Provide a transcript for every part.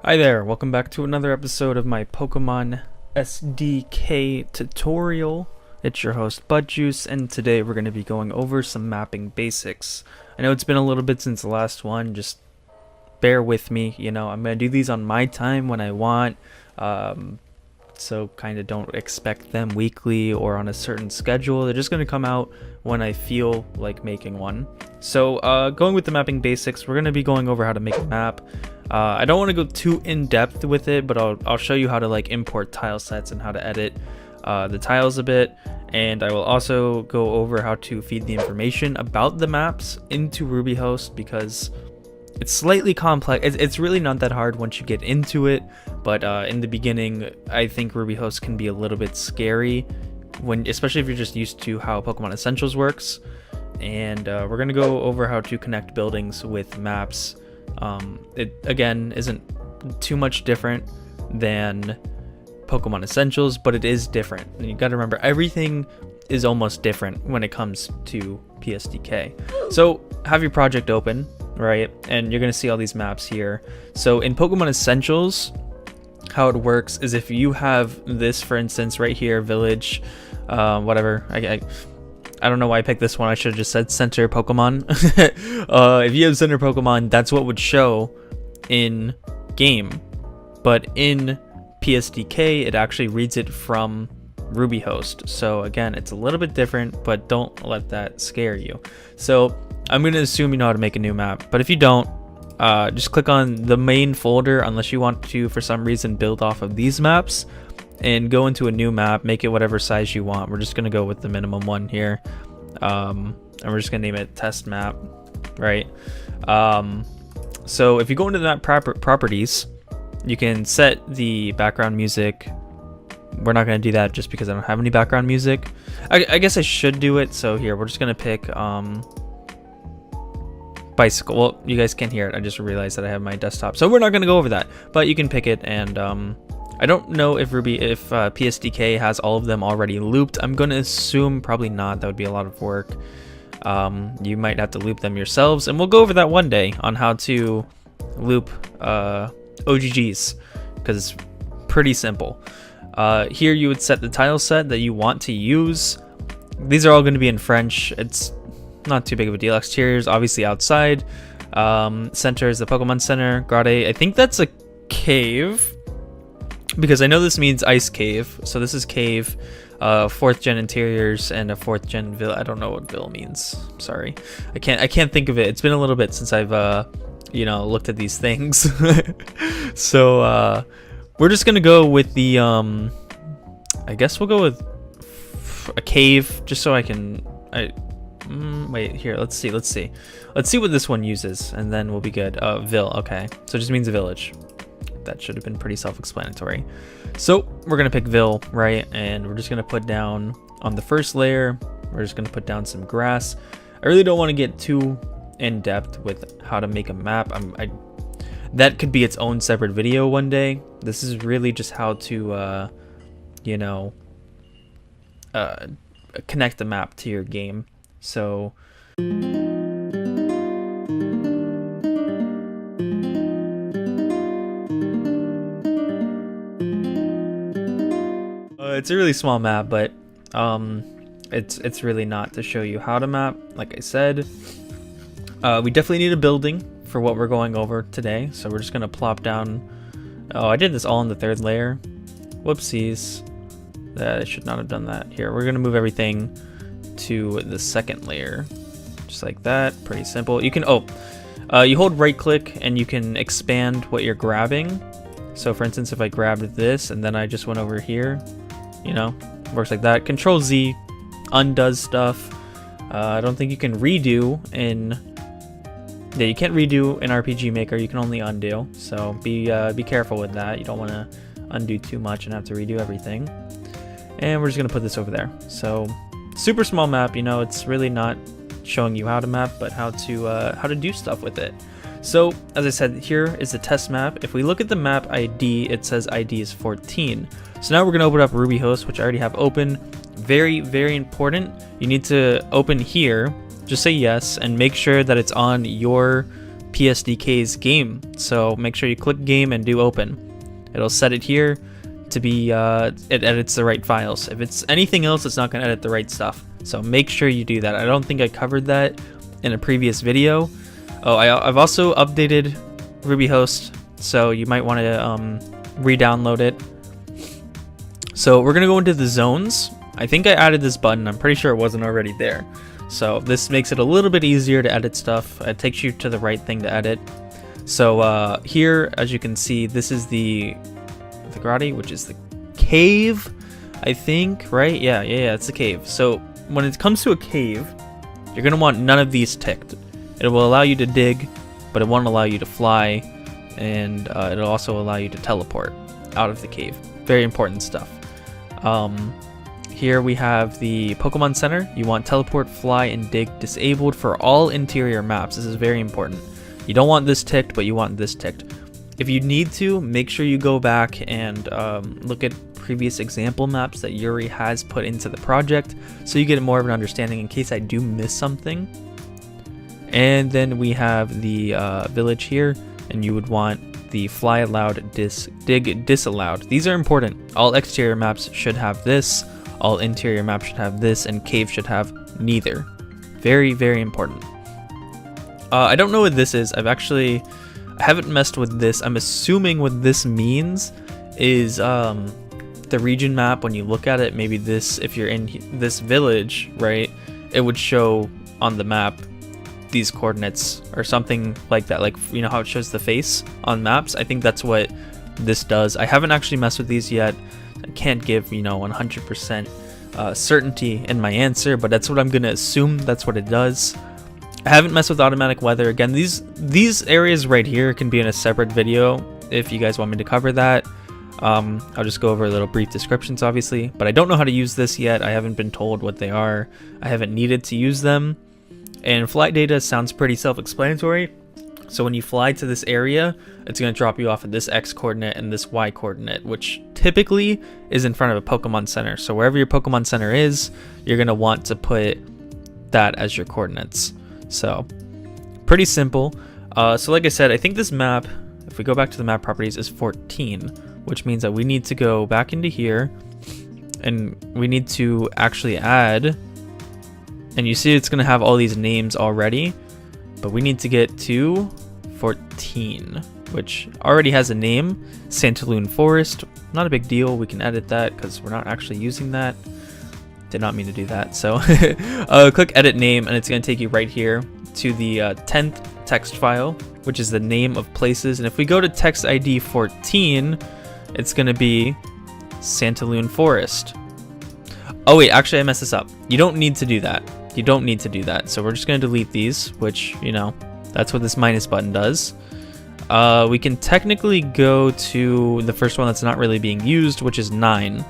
Hi there, welcome back to another episode of my Pokemon SDK tutorial. It's your host Budjuice, and today we're going to be going over some mapping basics. I know it's been a little bit since the last one, just bear with me, I'm going to do these on my time when I want, so kind of don't expect them weekly or on a certain schedule. They're just going to come out when I feel like making one. So going with the mapping basics, we're going to be going over how to make a map. I don't want to go too in-depth with it, but I'll show you how to import tile sets and how to edit the tiles a bit, and I will also go over how to feed the information about the maps into RubyHost, because it's slightly complex. It's really not that hard once you get into it, but in the beginning I think RubyHost can be a little bit scary, especially if you're just used to how Pokemon Essentials works. And we're going to go over how to connect buildings with maps. It again isn't too much different than Pokemon Essentials, but it is different, and you got to remember everything is almost different when it comes to PSDK. So have your project open, right, and you're going to see all these maps here. So in Pokemon Essentials, how it works is if you have this, for instance, right here, village, whatever, I don't know why I picked this one. I should have just said center Pokemon. If you have center Pokemon, that's what would show in game. But in PSDK, it actually reads it from RubyHost. So again, it's a little bit different, but don't let that scare you. So I'm going to assume you know how to make a new map. But if you don't, just click on the main folder unless you want to, for some reason, build off of these maps. And go into a new map, make it whatever size you want. We're just going to go with the minimum one here. And we're just going to name it test map, right? So if you go into the map properties, you can set the background music. We're not going to do that just because I don't have any background music. I guess I should do it. So here, we're just going to pick bicycle. Well, you guys can't hear it. I just realized that I have my desktop. So we're not going to go over that. But you can pick it, and I don't know if PSDK has all of them already looped. I'm going to assume probably not. That would be a lot of work. You might have to loop them yourselves, and we'll go over that one day on how to loop OGGs, because it's pretty simple. Here you would set the tile set that you want to use. These are all going to be in French. It's not too big of a deal. Exteriors, obviously outside. Center is the Pokemon Center. Grade, I think that's a cave, because I know this means ice cave, so this is cave. 4th gen interiors and a 4th gen ville. I don't know what ville means. Sorry, I can't think of it. It's been a little bit since I've looked at these things. So we're just gonna go with the I guess we'll go with a cave, just so I can wait here. Let's see what this one uses, and then we'll be good. Ville. Okay, so it just means a village. That should have been pretty self-explanatory. So we're gonna pick Ville, right? And we're just gonna put down on the first layer, we're just gonna put down some grass. I really don't want to get too in depth with how to make a map. That could be its own separate video one day. This is really just how to connect the map to your game. So it's a really small map, but it's really not to show you how to map. Like I said, we definitely need a building for what we're going over today, so we're just gonna plop down. Oh, I did this all in the 3rd layer. Whoopsies, I should not have done that. Here, we're gonna move everything to the 2nd layer, just like that. Pretty simple. You can you hold right click and you can expand what you're grabbing. So for instance, if I grabbed this and then I just went over here, works like that. Control Z undoes stuff. I don't think you can redo in you can't redo in RPG Maker. You can only undo, so be careful with that. You don't want to undo too much and have to redo everything. And we're just gonna put this over there. So super small map. It's really not showing you how to map, but how to do stuff with it. So as I said, here is the test map. If we look at the map ID, it says ID is 14. So now we're gonna open up RubyHost, which I already have open. Very, very important. You need to open here, just say yes, and make sure that it's on your PSDK's game. So make sure you click game and do open. It'll set it here to be, it edits the right files. If it's anything else, it's not going to edit the right stuff. So make sure you do that. I don't think I covered that in a previous video. Oh, I've also updated RubyHost, so you might want to re-download it. So we're going to go into the zones. I think I added this button. I'm pretty sure it wasn't already there. So this makes it a little bit easier to edit stuff. It takes you to the right thing to edit. So here, as you can see, this is the grotty, which is the cave, I think, right? Yeah, it's a cave. So when it comes to a cave, you're going to want none of these ticked. It will allow you to dig, but it won't allow you to fly, and it'll also allow you to teleport out of the cave. Very important stuff. Here we have the Pokemon Center. You want teleport, fly, and dig disabled for all interior maps. This is very important. You don't want this ticked, but you want this ticked. If you need to, make sure you go back and look at previous example maps that Yuri has put into the project, so you get more of an understanding in case I do miss something. And then we have the village here, and you would want the fly allowed, dig disallowed. These are important. All exterior maps should have this, all interior maps should have this, and cave should have neither. Very, very important. I don't know what this is. I haven't messed with this. I'm assuming what this means is the region map. When you look at it, maybe this, if you're in this village, right, it would show on the map these coordinates or something like that, like, you know how it shows the face on maps. I think that's what this does. I haven't actually messed with these yet. I can't give, you know, 100% certainty in my answer, but that's what I'm gonna assume. That's what it does. I haven't messed with automatic weather. Again, these areas right here can be in a separate video if you guys want me to cover that. I'll just go over a little brief descriptions, obviously, but I don't know how to use this yet. I haven't been told what they are. I haven't needed to use them. And flight data sounds pretty self-explanatory. So when you fly to this area, it's going to drop you off at this X coordinate and this Y coordinate, which typically is in front of a Pokemon Center. So wherever your Pokemon Center is, you're going to want to put that as your coordinates. So pretty simple. So like I said, I think this map, if we go back to the map properties, is 14, which means that we need to go back into here and we need to actually add, and you see it's going to have all these names already, but we need to get to 14, which already has a name, Santaloon Forest. Not a big deal. We can edit that because we're not actually using that. Did not mean to do that. So click edit name, and it's going to take you right here to the 10th text file, which is the name of places. And if we go to text ID 14, it's going to be Santaloon Forest. Oh wait, actually I messed this up. You don't need to do that. You don't need to do that. So we're just going to delete these, which, you know, that's what this minus button does. We can technically go to the first one that's not really being used, which is 9,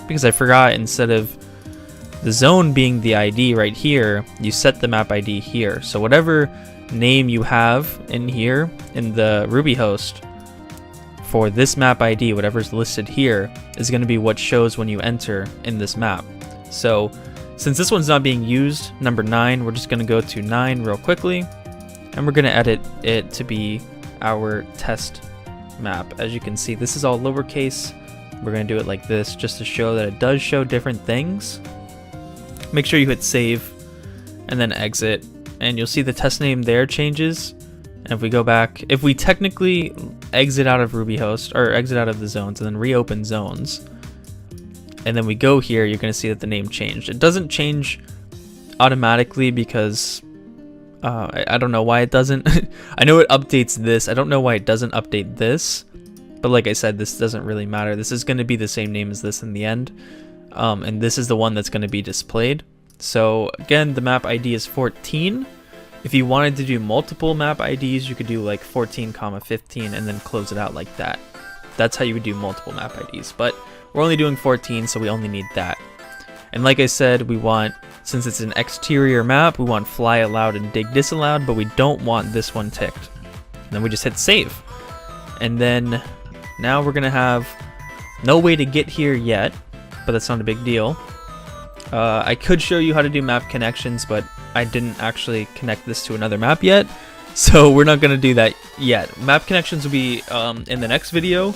because I forgot, instead of the zone being the ID right here, you set the map ID here. So whatever name you have in here in the RubyHost for this map ID, whatever's listed here, is going to be what shows when you enter in this map. So since this one's not being used, number 9, we're just going to go to 9 real quickly, and we're going to edit it to be our test map. As you can see, this is all lowercase. We're going to do it like this just to show that it does show different things. Make sure you hit save and then exit, and you'll see the test name there changes. And if we go back, if we technically exit out of RubyHost, or exit out of the zones and then reopen zones, and then we go here, you're going to see that the name changed. It doesn't change automatically because I don't know why it doesn't. I know it updates this. I don't know why it doesn't update this, but like I said, this doesn't really matter. This is going to be the same name as this in the end, and this is the one that's going to be displayed. So again, the map ID is 14. If you wanted to do multiple map IDs, you could do like 14, 15, and then close it out like that. That's how you would do multiple map IDs, but we're only doing 14, so we only need that. And like I said, we want, since it's an exterior map, we want fly allowed and dig disallowed, but we don't want this one ticked. And then we just hit save. And then now we're going to have no way to get here yet, but that's not a big deal. I could show you how to do map connections, but I didn't actually connect this to another map yet. So we're not going to do that yet. Map connections will be in the next video.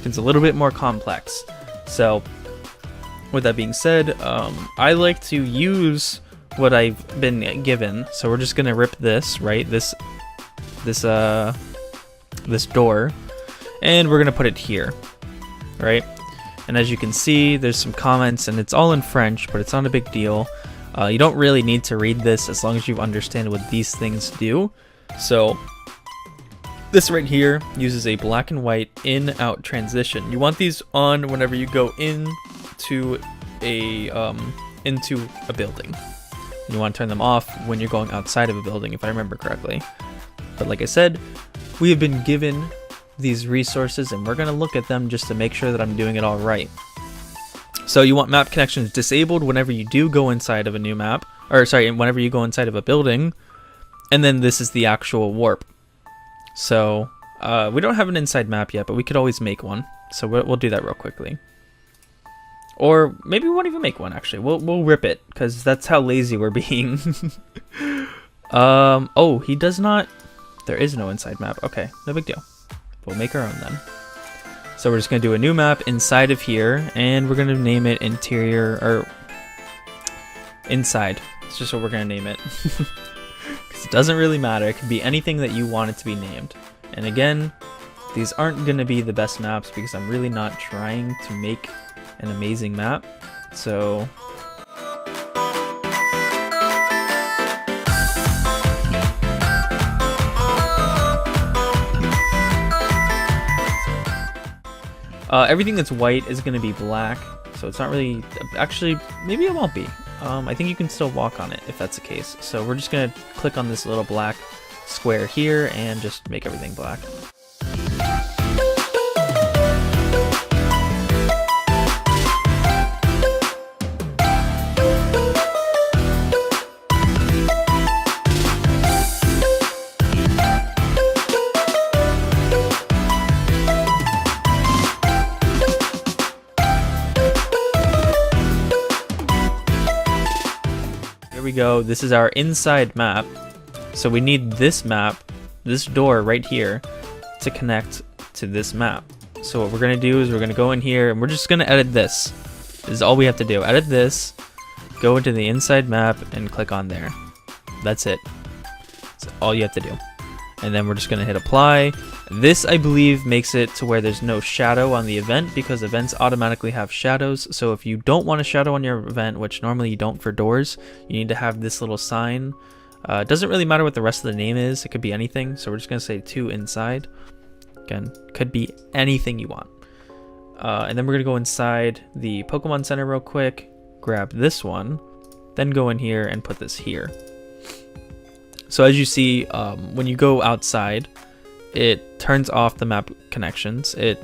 It's a little bit more complex. So with that being said, I like to use what I've been given. So we're just going to rip this, right? This door, and we're going to put it here, right? And as you can see, there's some comments, and it's all in French, but it's not a big deal. You don't really need to read this as long as you understand what these things do. So this right here uses a black and white in-out transition. You want these on whenever you go into a building. You want to turn them off when you're going outside of a building, if I remember correctly. But like I said, we have been given these resources, and we're going to look at them just to make sure that I'm doing it all right. So you want map connections disabled whenever you do go inside of a new map, or sorry, whenever you go inside of a building. And then this is the actual warp. So we don't have an inside map yet, but we could always make one. So we'll do that real quickly. Or maybe we won't even make one, actually. We'll rip it, because that's how lazy we're being. Oh, he does not... There is no inside map. Okay, no big deal. We'll make our own then. So we're just going to do a new map inside of here, and we're going to name it interior, or inside. It's just what we're going to name it. Because it doesn't really matter. It could be anything that you want it to be named. And again, these aren't going to be the best maps because I'm really not trying to make an amazing map. So everything that's white is going to be black, so it's not really, actually, maybe it won't be. I think you can still walk on it if that's the case. So we're just going to click on this little black square here and just make everything black. We go. This is our inside map, so we need this map, this door right here, to connect to this map. So what we're gonna do is we're gonna go in here and we're just gonna edit this. This is all we have to do. Edit this, go into the inside map and click on there. That's it. That's all you have to do. And then we're just gonna hit apply. This, I believe, makes it to where there's no shadow on the event, because events automatically have shadows. So if you don't want a shadow on your event, which normally you don't for doors, you need to have this little sign. It doesn't really matter what the rest of the name is. It could be anything. So we're just going to say to inside. Again, could be anything you want. And then we're going to go inside the Pokemon Center real quick, grab this one, then go in here and put this here. So as you see, when you go outside, it turns off the map connections. It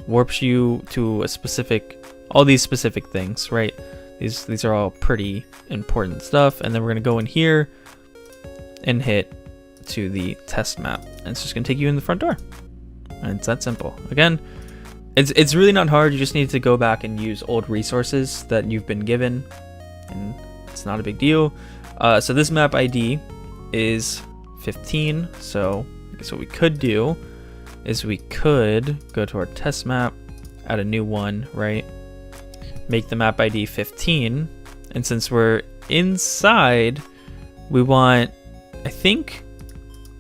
warps you to a specific, all these specific things, right? These are all pretty important stuff. And then we're gonna go in here and hit to the test map, and it's just gonna take you in the front door. And it's that simple. Again, it's really not hard. You just need to go back and use old resources that you've been given, and it's not a big deal. So this map ID is 15. So I guess what we could do is we could go to our test map, add a new one, right? Make the map ID 15. And since we're inside, we want, I think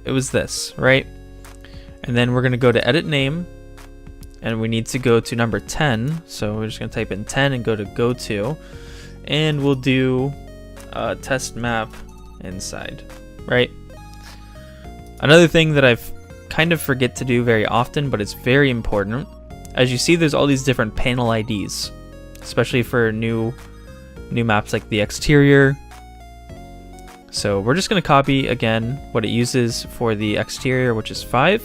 it was this, right? And then we're going to go to edit name, and we need to go to number 10. So we're just going to type in 10 and go to go to, and we'll do test map inside, right? Another thing that I've kind of forget to do very often, but it's very important. As you see, there's all these different panel IDs, especially for new maps like the exterior. So we're just going to copy again what it uses for the exterior, which is 5.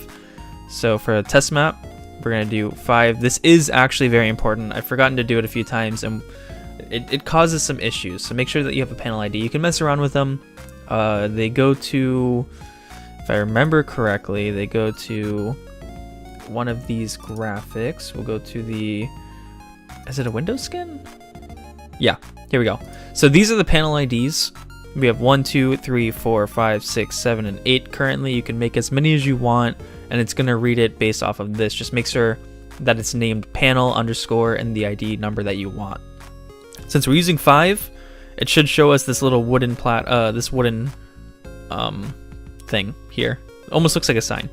So for a test map, we're going to do 5. This is actually very important. I've forgotten to do it a few times, and it causes some issues. So make sure that you have a panel ID. You can mess around with them. They go to, if I remember correctly, they go to one of these graphics. We'll go to the, is it a window skin? Yeah, here we go. So these are the panel IDs We have 1, 2, 3, 4, 5, 6, 7, and 8 currently. You can make as many as you want, and it's going to read it based off of this. Just make sure that it's named panel underscore and the ID number that you want. Since we're using 5, it should show us this little wooden thing here. Almost looks like a sign.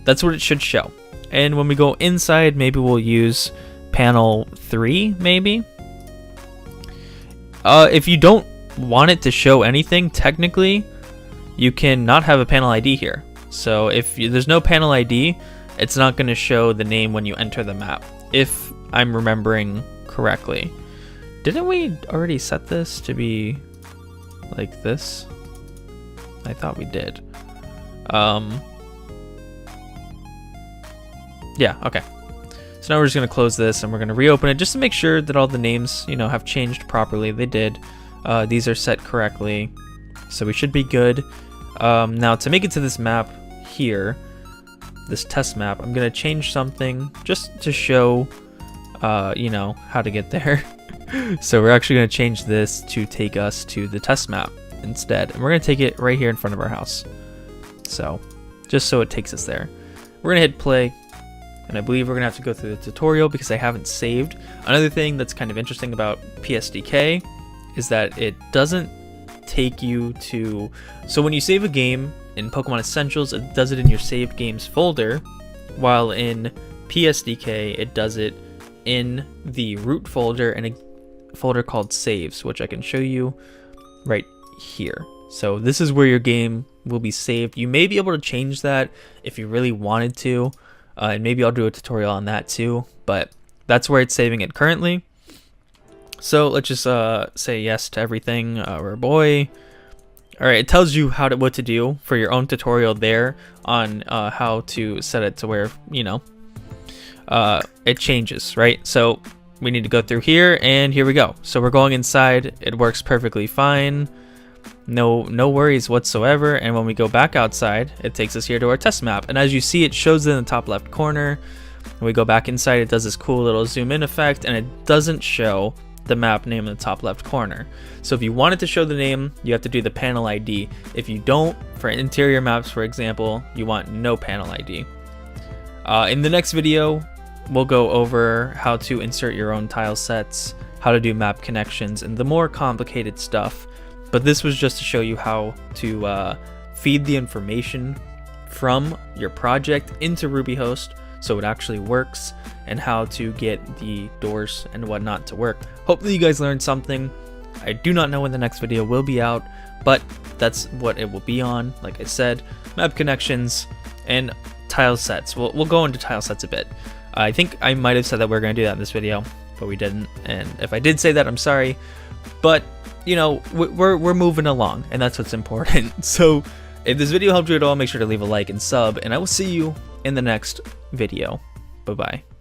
That's what it should show. And when we go inside, maybe we'll use panel 3, maybe. If you don't want it to show anything, technically, you can not have a panel ID here. So if there's no panel ID, it's not going to show the name when you enter the map, if I'm remembering correctly. Didn't we already set this to be like this? I thought we did. Yeah, okay. So now we're just going to close this and we're going to reopen it just to make sure that all the names, have changed properly. They did. These are set correctly, so we should be good. Now to make it to this map here, this test map, I'm going to change something just to show, how to get there. So we're actually going to change this to take us to the test map instead. And we're going to take it right here in front of our house. So just so it takes us there. We're going to hit play. And I believe we're going to have to go through the tutorial because I haven't saved. Another thing that's kind of interesting about PSDK is that it doesn't take you to... So when you save a game in Pokemon Essentials, it does it in your saved games folder, while in PSDK, it does it in the root folder and a folder called saves, which I can show you right here. So this is where your game will be saved. You may be able to change that if you really wanted to. And maybe I'll do a tutorial on that too, but that's where it's saving it currently. So let's just say yes to everything. We're boy. All right, it tells you what to do for your own tutorial there on how to set it to where it changes, right? So we need to go through here, and here we go. So we're going inside. It works perfectly fine. No worries whatsoever. And when we go back outside, it takes us here to our test map, and as you see, it shows it in the top left corner. When we go back inside, it does this cool little zoom in effect, and it doesn't show the map name in the top left corner. So if you wanted to show the name, you have to do the panel ID. If you don't, for interior maps for example, you want no panel ID. In the next video, we'll go over how to insert your own tile sets, how to do map connections, and the more complicated stuff. But this was just to show you how to feed the information from your project into RubyHost so it actually works, and how to get the doors and whatnot to work. Hopefully you guys learned something. I do not know when the next video will be out, but that's what it will be on. Like I said, map connections and tile sets. We'll go into tile sets a bit. I think I might have said that we were going to do that in this video, but we didn't. And if I did say that, I'm sorry. But we're moving along, and that's what's important. So if this video helped you at all, make sure to leave a like and sub, and I will see you in the next video. Bye bye.